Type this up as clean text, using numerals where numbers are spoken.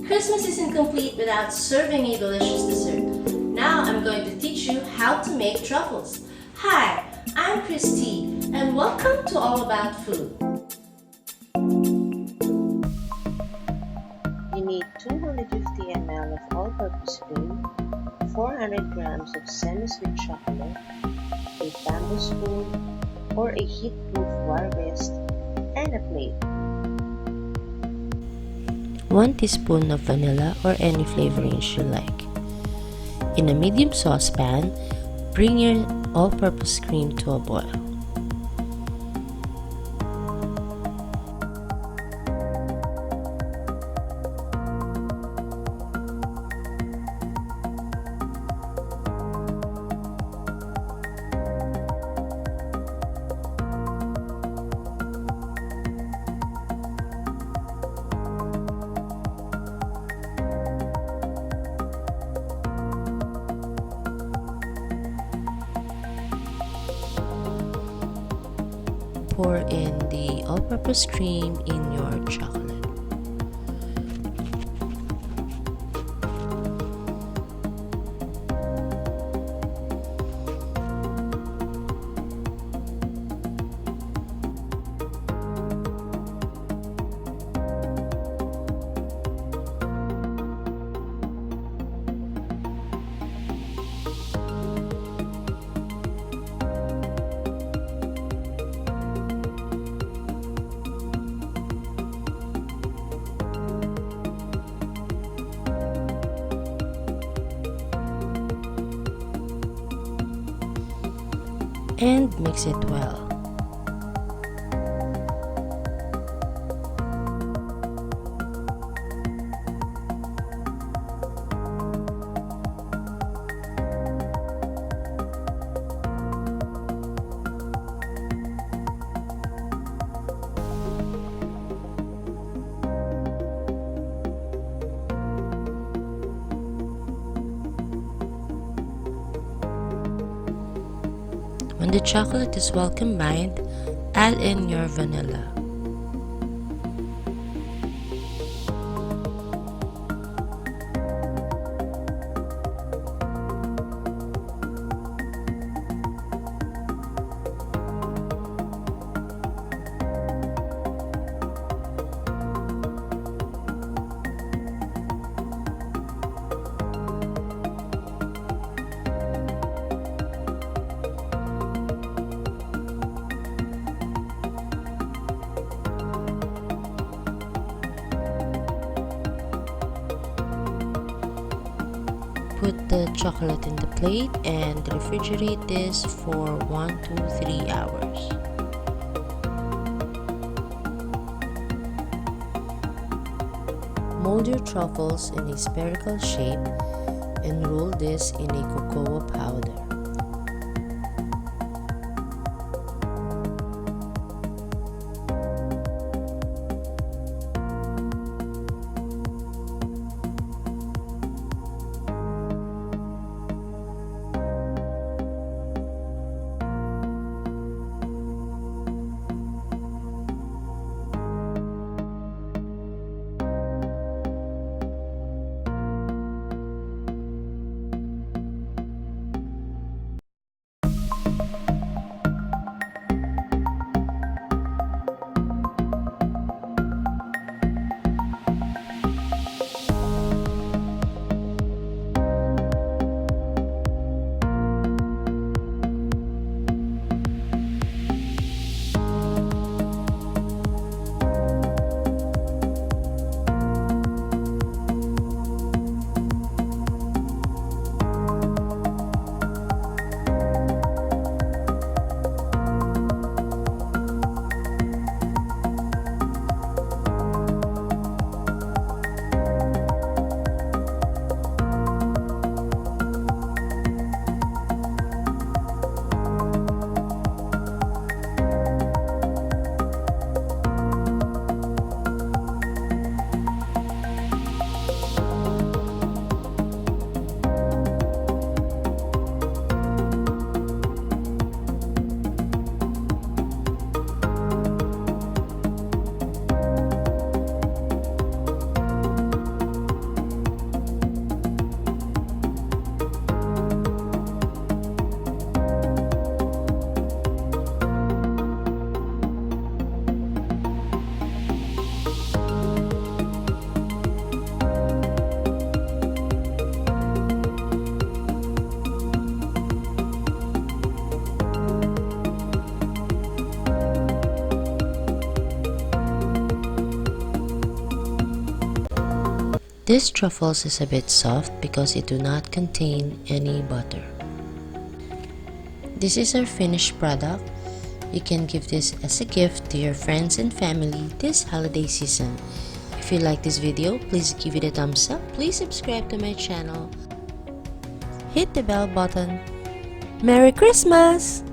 Christmas isn't complete without serving a delicious dessert. Now I'm going to teach you how to make truffles. Hi, I'm Christy, and welcome to All About Food. You need 250 ml of all-purpose cream, 400 grams of semi-sweet chocolate, a bamboo spoon or a heat-proof wire whisk, and a plate. 1 teaspoon of vanilla or any flavorings you like. In a medium saucepan, bring your all-purpose cream to a boil. Pour in the all-purpose cream in your chocolate. And mix it well. When the chocolate is well combined, add in your vanilla. Put the chocolate in the plate and refrigerate this for 1 to 3 hours. Mold your truffles in a spherical shape and roll this in a cocoa powder. This truffles is a bit soft because it do not contain any butter. This is our finished product. You can give this as a gift to your friends and family this holiday season. If you like this video, please give it a thumbs up. Please subscribe to my channel. Hit the bell button. Merry Christmas!